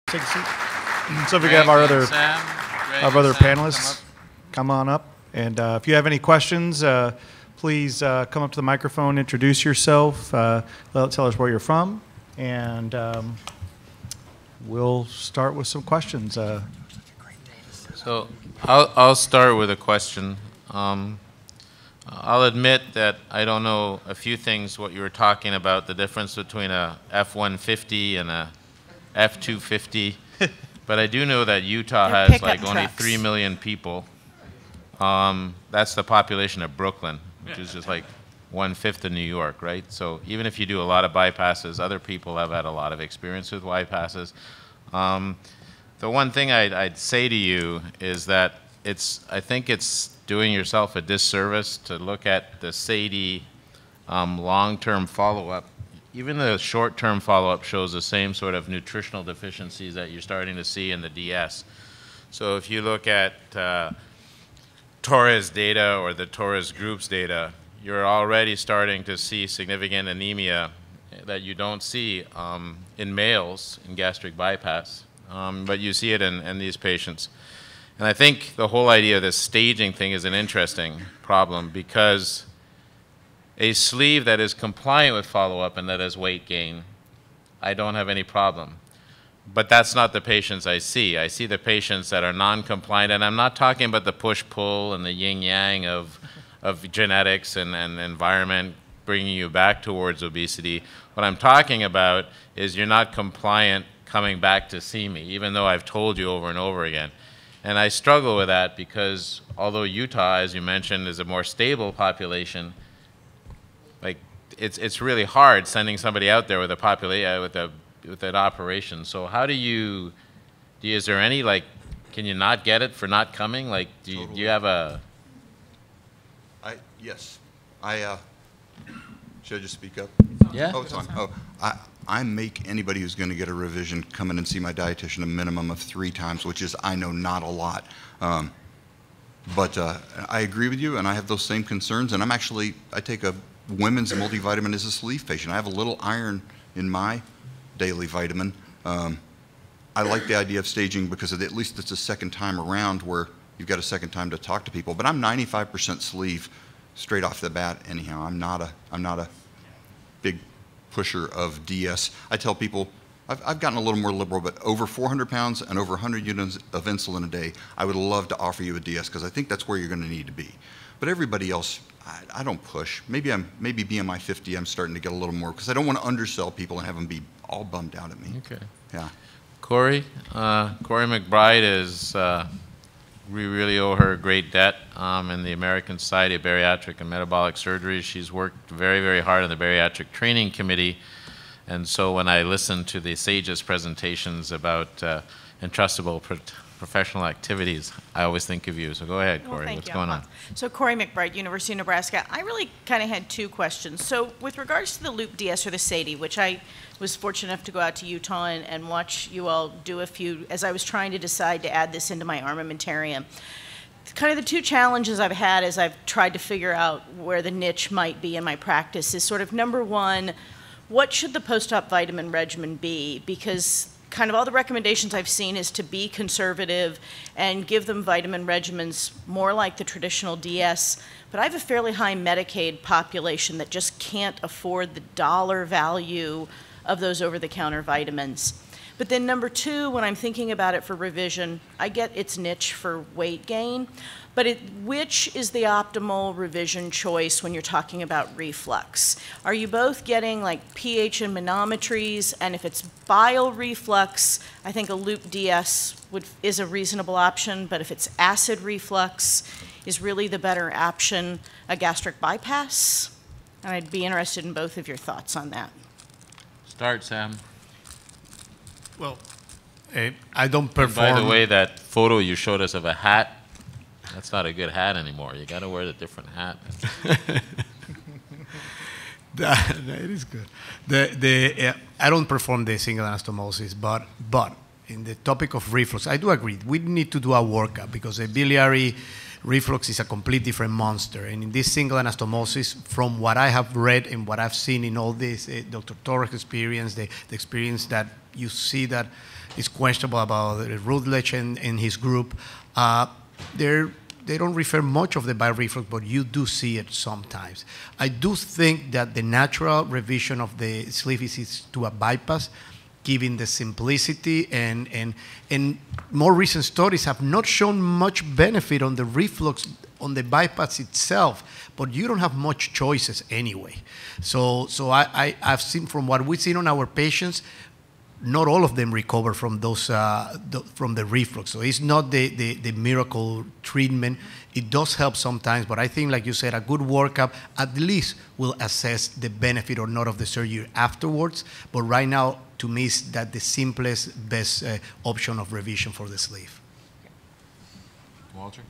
Take a seat. So if we have our other panelists come on up, and if you have any questions, please come up to the microphone, introduce yourself, tell us where you're from, and we'll start with some questions. So I'll start with a question. I'll admit that I don't know a few things what you were talking about, the difference between a F-150 and a F-250, but I do know that Utah has like only 3 million people. That's the population of Brooklyn, which is just like 1/5 of New York, right? So even if you do a lot of bypasses, other people have had a lot of experience with bypasses. The one thing I'd say to you is that I think it's doing yourself a disservice to look at the SADI long-term follow-up. Even the short-term follow-up shows the same sort of nutritional deficiencies that you're starting to see in the DS. So if you look at Torres data or the Torres group's data, you're already starting to see significant anemia that you don't see in males in gastric bypass, but you see it in these patients. And I think the whole idea of this staging thing is an interesting problem, because a sleeve that is compliant with follow-up and that has weight gain, I don't have any problem. But that's not the patients I see. I see the patients that are non-compliant, and I'm not talking about the push-pull and the yin-yang of genetics and environment bringing you back towards obesity. What I'm talking about is you're not compliant coming back to see me, even though I've told you over and over again. And I struggle with that because although Utah, as you mentioned, is a more stable population, like it's really hard sending somebody out there with a with an operation. So how is there any, like, can you not get it for not coming? Like, do you have a? Yes. Should I just speak up? Yeah. Oh, it's on. Oh, I make anybody who's going to get a revision come in and see my dietitian a minimum of 3 times, which is, I know, not a lot. But I agree with you, and I have those same concerns. And I take a women's multivitamin as a sleeve patient. I have a little iron in my daily vitamin. I like the idea of staging because at least it's a second time around where you've got a second time to talk to people. But I'm 95% sleeve straight off the bat. Anyhow, I'm not a big pusher of DS. I tell people, I've gotten a little more liberal, but over 400 pounds and over 100 units of insulin a day, I would love to offer you a DS because I think that's where you're going to need to be. But everybody else, I don't push. Maybe BMI 50, I'm starting to get a little more because I don't want to undersell people and have them be all bummed out at me. Okay. Yeah. Corey McBride is, we really owe her a great debt in the American Society of Bariatric and Metabolic Surgery. She's worked very, very hard on the Bariatric Training Committee. And so when I listen to the SAGES presentations about entrustable professional activities, I always think of you. So go ahead, Corey. What's going on? So Corey McBride, University of Nebraska. I really kind of had 2 questions. So with regards to the Loop DS or the SADI, which I was fortunate enough to go out to Utah and watch you all do a few as I was trying to decide to add this into my armamentarium. Kind of the 2 challenges I've had as I've tried to figure out where the niche might be in my practice is sort of, number one, what should the post-op vitamin regimen be? Because kind of all the recommendations I've seen is to be conservative and give them vitamin regimens more like the traditional DS. But I have a fairly high Medicaid population that just can't afford the dollar value of those over-the-counter vitamins. But then number 2, when I'm thinking about it for revision, I get its niche for weight gain, but which is the optimal revision choice when you're talking about reflux? Are you both getting like pH and manometries? And if it's bile reflux, I think a Loop DS is a reasonable option, but if it's acid reflux, is really the better option a gastric bypass? And I'd be interested in both of your thoughts on that. Start, Sam. Well, I don't perform. And by the way, that photo you showed us of a hat, that's not a good hat anymore. You got to wear the different hat. It is good. I don't perform the single anastomosis, but in the topic of reflux, I do agree. We need to do a workup because a biliary reflux is a complete different monster. And in this single anastomosis, from what I have read and what I've seen in all this, Dr. Torres' experience, the experience that you see that is questionable about Rutledge and his group. They don't refer much of the bireflux, but you do see it sometimes. I do think that the natural revision of the sleeve is to a bypass, given the simplicity, and more recent studies have not shown much benefit on the reflux on the bypass itself, but you don't have much choices anyway. So I've seen, from what we've seen on our patients, not all of them recover from those from the reflux. So it's not the miracle treatment. It does help sometimes, but I think, like you said, a good workup at least will assess the benefit or not of the surgery afterwards. But right now, to me, is that the simplest, best option of revision for the sleeve. Walter?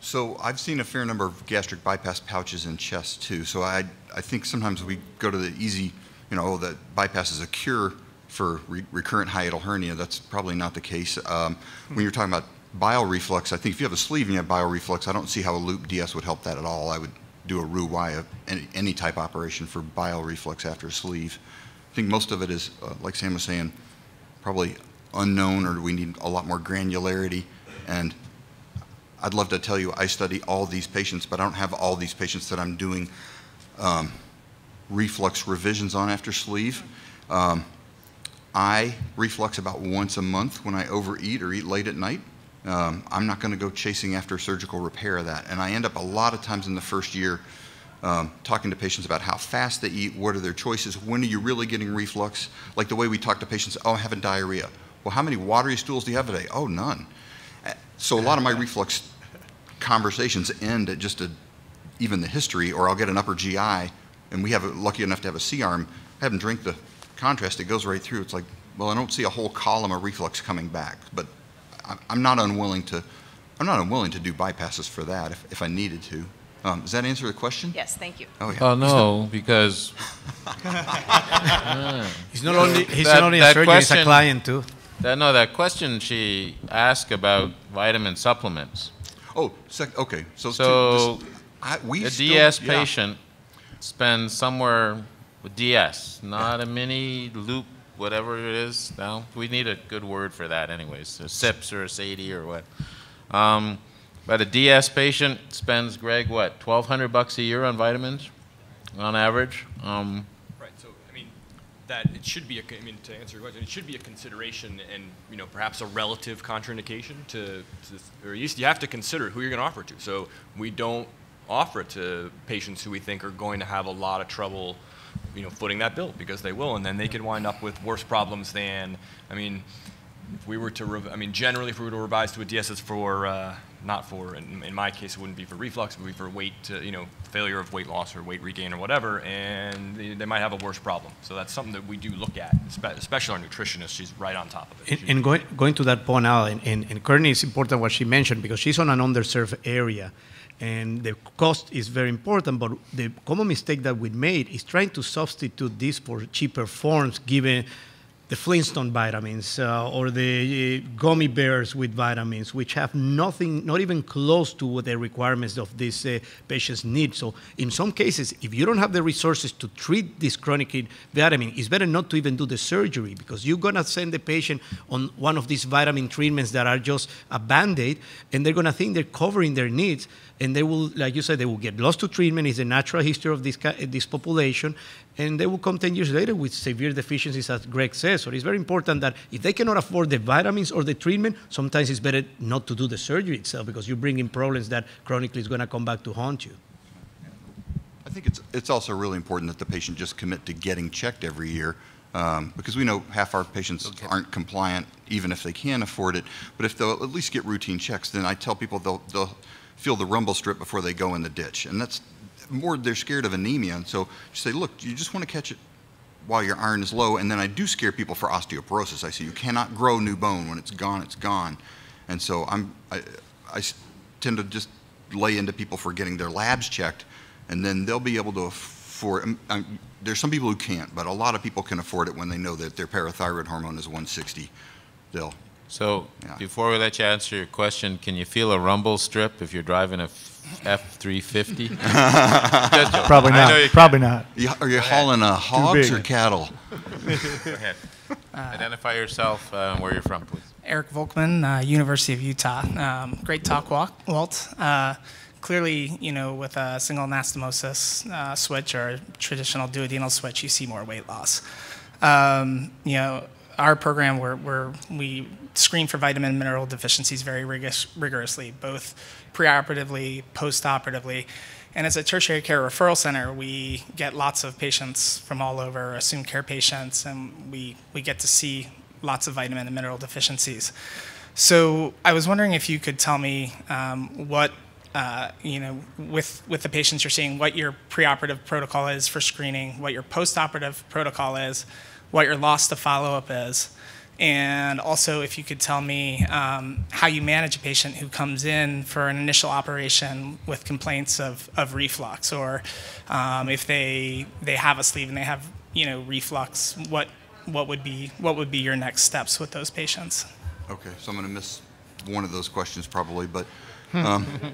So I've seen a fair number of gastric bypass pouches in chest too. So I think sometimes we go to the easy, that bypass is a cure for recurrent hiatal hernia. That's probably not the case. When you're talking about bile reflux, I think if you have a sleeve and you have bile reflux, I don't see how a loop DS would help that at all. I would do a Roux-Y, any type operation for bile reflux after a sleeve. I think most of it is, like Sam was saying, probably unknown, or we need a lot more granularity. And I'd love to tell you I study all these patients, but I don't have all these patients that I'm doing reflux revisions on after sleeve. I reflux about once a month when I overeat or eat late at night. I'm not going to go chasing after surgical repair of that. And I end up a lot of times in the first year talking to patients about how fast they eat, what are their choices, when are you really getting reflux? Like the way we talk to patients, oh, I'm having diarrhea. Well, how many watery stools do you have today? Oh, none. So a lot of my reflux conversations end at just even the history, or I'll get an upper GI, and we have lucky enough to have a C-arm. I haven't drank the contrast, it goes right through. It's like, well, I don't see a whole column of reflux coming back, but I'm not unwilling to do bypasses for that if I needed to. Does that answer the question? Yes, thank you. Oh, yeah. Oh, no, because... He's not only a surgeon, he's a client too. That question she asked about vitamin supplements. Oh, okay. So a DS patient spends somewhere with DS, not a mini loop, whatever it is now. We need a good word for that anyways, a SIPS or a SADI or what. But a DS patient spends, Greg, what, $1,200 a year on vitamins on average? Right, so I mean, that it should be, to answer your question, it should be a consideration and, perhaps a relative contraindication or you have to consider who you're going to offer it to. So we don't offer it to patients who we think are going to have a lot of trouble, footing that bill, because they will, and then they could wind up with worse problems than, if we were to, generally if we were to revise to a DS, it's for, not for, in my case, it wouldn't be for reflux, it would be for weight, failure of weight loss or weight regain or whatever, and they might have a worse problem. So that's something that we do look at, especially our nutritionist. She's right on top of it. And going to that point now, and Courtney, it's important what she mentioned, because she's on an underserved area. And the cost is very important, but the common mistake that we made is trying to substitute this for cheaper forms, given the Flintstone vitamins or the gummy bears with vitamins, which have nothing, not even close to what the requirements of these patients need. So in some cases, if you don't have the resources to treat this chronic vitamin, it's better not to even do the surgery, because you're going to send the patient on one of these vitamin treatments that are just a Band-Aid, and they're going to think they're covering their needs, and they will, like you said, they will get lost to treatment. It's the natural history of this population, and they will come 10 years later with severe deficiencies, as Greg says. So it's very important that if they cannot afford the vitamins or the treatment, sometimes it's better not to do the surgery itself, because you bring in problems that chronically is going to come back to haunt you. I think it's also really important that the patient just commit to getting checked every year, because we know half our patients aren't compliant, even if they can afford it. But if they'll at least get routine checks, then I tell people they'll feel the rumble strip before they go in the ditch. And that's more, they're scared of anemia. And so you say, look, you just want to catch it while your iron is low. And then I do scare people for osteoporosis. I say you cannot grow new bone. When it's gone, it's gone. And so I tend to just lay into people for getting their labs checked, and then they'll be able to afford. There's some people who can't, but a lot of people can afford it when they know that their parathyroid hormone is 160. So before we let you answer your question, can you feel a rumble strip if you're driving a F-350? Probably not. Probably not. Are you hauling hogs or cattle? Go ahead. Identify yourself and where you're from, please. Eric Volkman, University of Utah. Great talk, Walt. Clearly, with a single anastomosis switch or a traditional duodenal switch, you see more weight loss. Our program, we screen for vitamin and mineral deficiencies very rigorously, both preoperatively, postoperatively. And as a tertiary care referral center, we get lots of patients from all over, assumed care patients, and we get to see lots of vitamin and mineral deficiencies. So I was wondering if you could tell me what, with the patients you're seeing, what your preoperative protocol is for screening, what your postoperative protocol is, what your loss to follow-up is, and also if you could tell me how you manage a patient who comes in for an initial operation with complaints of reflux, or if they have a sleeve and they have reflux, what would be your next steps with those patients? Okay, so I'm going to miss one of those questions probably, but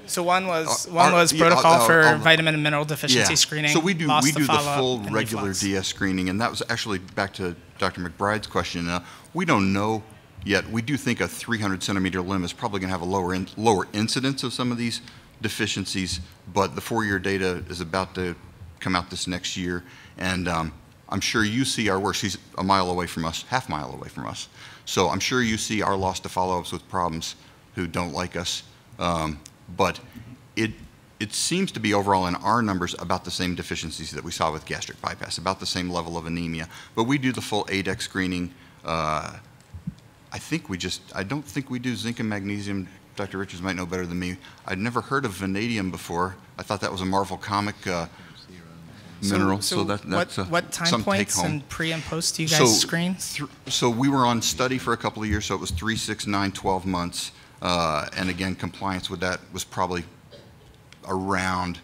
so one was protocol for vitamin and mineral deficiency screening. So we do the full regular reflux. DS screening, and that was actually back to Dr. McBride's question. We don't know yet. We do think a 300 centimeter limb is probably going to have a lower incidence of some of these deficiencies, but the 4-year data is about to come out this next year, and I'm sure you see our work. She's a mile away from us, half mile away from us. So I'm sure you see our loss to follow-ups with problems who don't like us. But it seems to be overall in our numbers about the same deficiencies that we saw with gastric bypass, about the same level of anemia. But we do the full ADEX screening. I don't think we do zinc and magnesium. Dr. Richards might know better than me. I'd never heard of vanadium before. I thought that was a Marvel comic mineral. So that's what time some points take home. and pre and post do you guys screen? So we were on study for a couple of years, so it was 3, 6, 9, 12 months. And again, compliance with that was probably around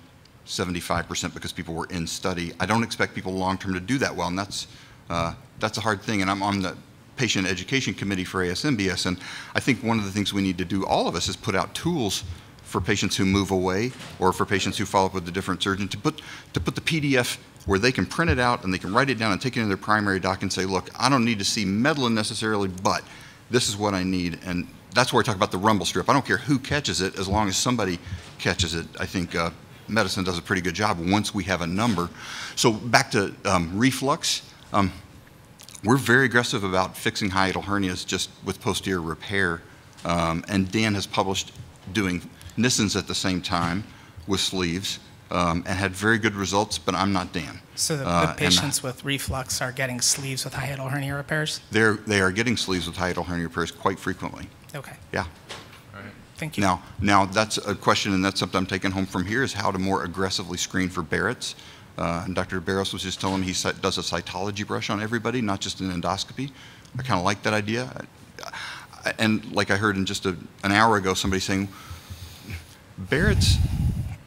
75% because people were in study. I don't expect people long-term to do that well, and that's a hard thing. And I'm on the patient education committee for ASMBS, and I think one of the things we need to do, all of us, is put out tools for patients who move away or for patients who follow up with a different surgeon to put the PDF where they can print it out and they can write it down and take it into their primary doc and say, look, I don't need to see Medlin necessarily, but this is what I need. And that's where I talk about the rumble strip. I don't care who catches it as long as somebody catches it. I think medicine does a pretty good job once we have a number. So back to reflux. We're very aggressive about fixing hiatal hernias just with posterior repair. And Dan has published doing Nissens at the same time with sleeves and had very good results, but I'm not Dan. So the patients with reflux are getting sleeves with hiatal hernia repairs? They are getting sleeves with hiatal hernia repairs quite frequently. Okay. Yeah. All right. Thank you. Now that's a question, and that's something I'm taking home from here, is how to more aggressively screen for Barrett's. And Dr. Barros was just telling me he does a cytology brush on everybody, not just an endoscopy. I kind of like that idea. And like I heard in just an hour ago, somebody saying, Barrett's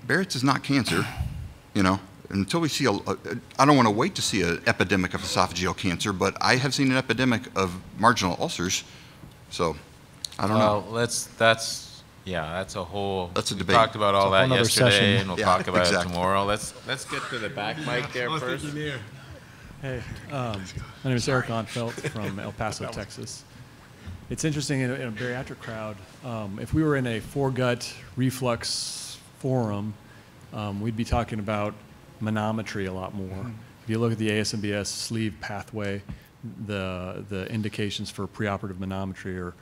is not cancer, until we see I don't want to wait to see an epidemic of esophageal cancer, but I have seen an epidemic of marginal ulcers, so I don't know. Well, that's a whole. That's a debate. We talked about all that yesterday, session. and we'll talk about it tomorrow. Let's get to the back mic there first. Hey, my name is Eric Onfelt from El Paso, Texas. It's interesting in a bariatric crowd. If we were in a foregut reflux forum, we'd be talking about manometry a lot more. If you look at the ASMBS sleeve pathway, the indications for preoperative manometry are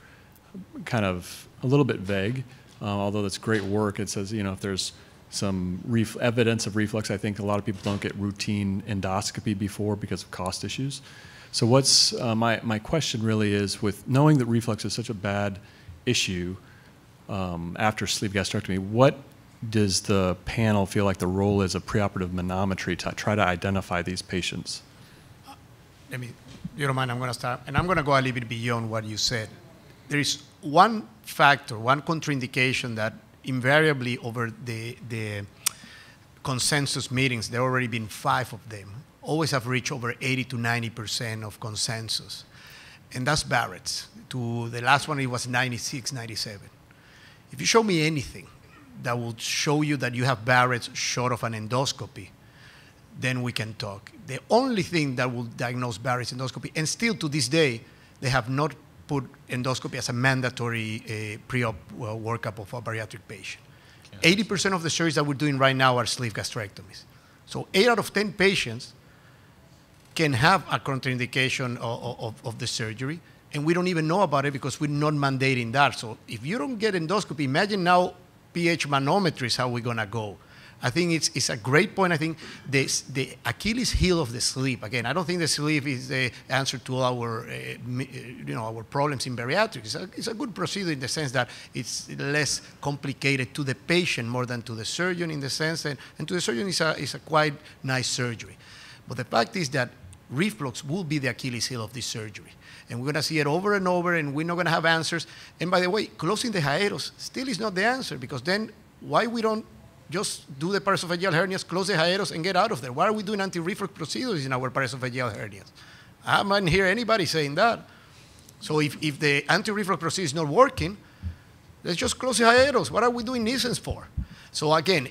kind of a little bit vague, although that's great work. It says, if there's some evidence of reflux, I think a lot of people don't get routine endoscopy before because of cost issues. So what's my question really is, with knowing that reflux is such a bad issue after sleeve gastrectomy, what does the panel feel like the role is of preoperative manometry to try to identify these patients? If you don't mind, I'm going to start, and I'm going to go a little bit beyond what you said. There is one factor, one contraindication that invariably over the consensus meetings, there have already been 5 of them, always have reached over 80 to 90% of consensus. And that's Barrett's. To the last one, it was 96, 97. If you show me anything that will show you that you have Barrett's short of an endoscopy, then we can talk. The only thing that will diagnose Barrett's endoscopy, and still to this day, they have not put endoscopy as a mandatory pre-op workup of a bariatric patient. 80% of the surgeries that we're doing right now are sleeve gastrectomies. So 8 out of 10 patients can have a contraindication of the surgery, and we don't even know about it because we're not mandating that. So if you don't get endoscopy, imagine now pH manometry is how we're gonna go. I think it's a great point. I think the Achilles heel of the sleeve, again, I don't think the sleeve is the answer to our, our problems in bariatrics. It's a good procedure in the sense that it's less complicated to the patient more than to the surgeon in the sense, and to the surgeon it's a quite nice surgery. But the fact is that reflux will be the Achilles heel of this surgery. And we're going to see it over and over, and we're not going to have answers. And by the way, closing the hiatus still is not the answer, because then why we don't just do the paraesophageal hernias, close the hiatus, and get out of there? Why are we doing anti-reflux procedures in our paraesophageal hernias? I haven't heard anybody saying that. So if the anti-reflux procedure is not working, let's just close the hiatus. What are we doing Nisen's for? So again,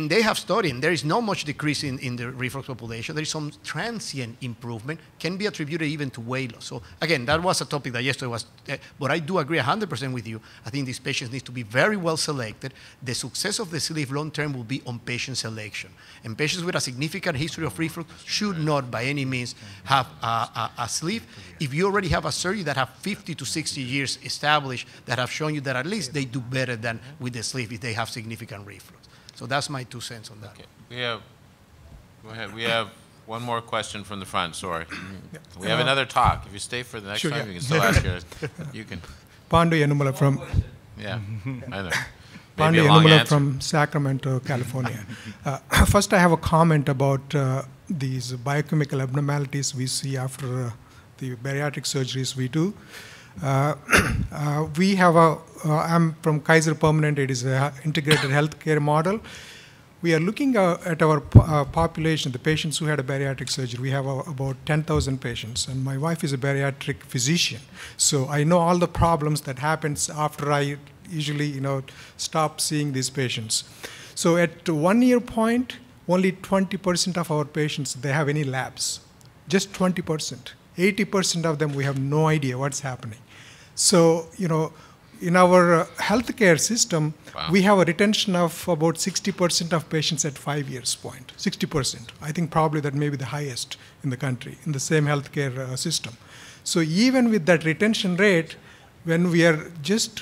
they have studied, and there is not much decrease in the reflux population. There is some transient improvement, can be attributed even to weight loss. So again, that was a topic that yesterday was, but I do agree 100% with you. I think these patients need to be very well selected. The success of the sleeve long-term will be on patient selection. And patients with a significant history of reflux should not by any means have a sleeve. If you already have a surgery that have 50 to 60 years established that have shown you that at least they do better than with the sleeve if they have significant reflux. So that's my 2 cents on that. Okay. Go ahead. We have one more question from the front, sorry. We have another talk. If you stay for the next time, you can still ask yours. You can. Pandu Yanumala from... Yeah, I know. Pandu Yanumala from Sacramento, California. First, I have a comment about these biochemical abnormalities we see after the bariatric surgeries we do. We have I'm from Kaiser Permanente. It is an integrated healthcare model. We are looking at our population, the patients who had a bariatric surgery. We have about 10,000 patients, and my wife is a bariatric physician. So I know all the problems that happens after I usually, stop seeing these patients. So at 1 year point, only 20% of our patients, they have any labs. Just 20%. 80% of them, we have no idea what's happening. So, in our healthcare system, wow, we have a retention of about 60% of patients at 5 years point. 60%. I think probably that may be the highest in the country, in the same healthcare system. So even with that retention rate, when we are just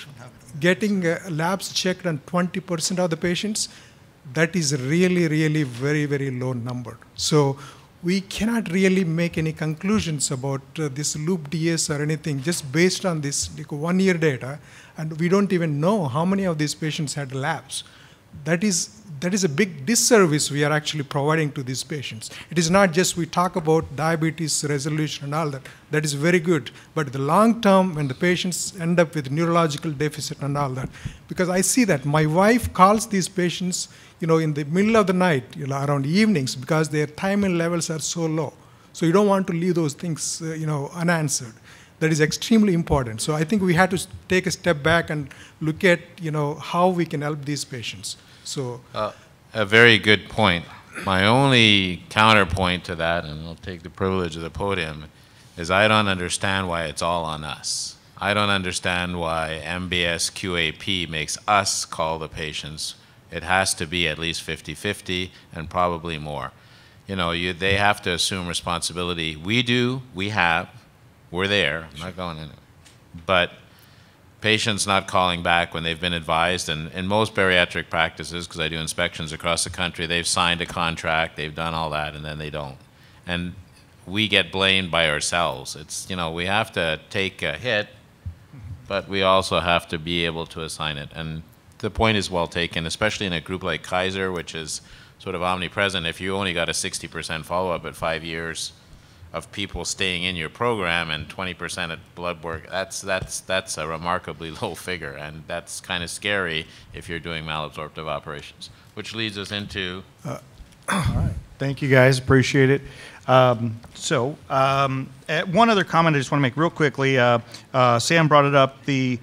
getting labs checked on 20% of the patients, that is really, really very, very low number. So we cannot really make any conclusions about this loop DS or anything just based on this 1 year data, and we don't even know how many of these patients had labs. That is a big disservice we are actually providing to these patients. It is not just we talk about diabetes resolution and all that. That is very good. But the long term, when the patients end up with neurological deficit and all that, because I see that my wife calls these patients in the middle of the night, around evenings, because their thiamine levels are so low. So you don't want to leave those things, unanswered. That is extremely important. So I think we have to take a step back and look at, how we can help these patients. So a very good point. My only counterpoint to that, and I'll take the privilege of the podium, is I don't understand why it's all on us. I don't understand why MBS QAP makes us call the patients. It has to be at least 50-50 and probably more. They have to assume responsibility. We do, we're there, I'm not going anywhere. But patients not calling back when they've been advised, and in most bariatric practices, because I do inspections across the country, they've signed a contract, they've done all that, and then they don't. And we get blamed by ourselves. It's, we have to take a hit, but we also have to be able to assign it. And the point is well taken, especially in a group like Kaiser, which is sort of omnipresent. If you only got a 60% follow-up at 5 years of people staying in your program and 20% at blood work, that's a remarkably low figure, and that's kind of scary if you're doing malabsorptive operations. Which leads us into... All right. Thank you, guys. Appreciate it. One other comment I just want to make real quickly. Sam brought it up, the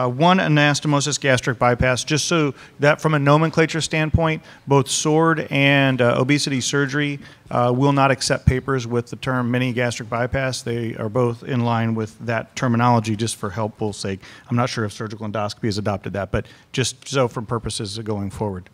one anastomosis gastric bypass, just so that from a nomenclature standpoint, both SWORD and obesity surgery will not accept papers with the term mini gastric bypass. They are both in line with that terminology, just for helpful sake. I'm not sure if surgical endoscopy has adopted that, but just so for purposes of going forward.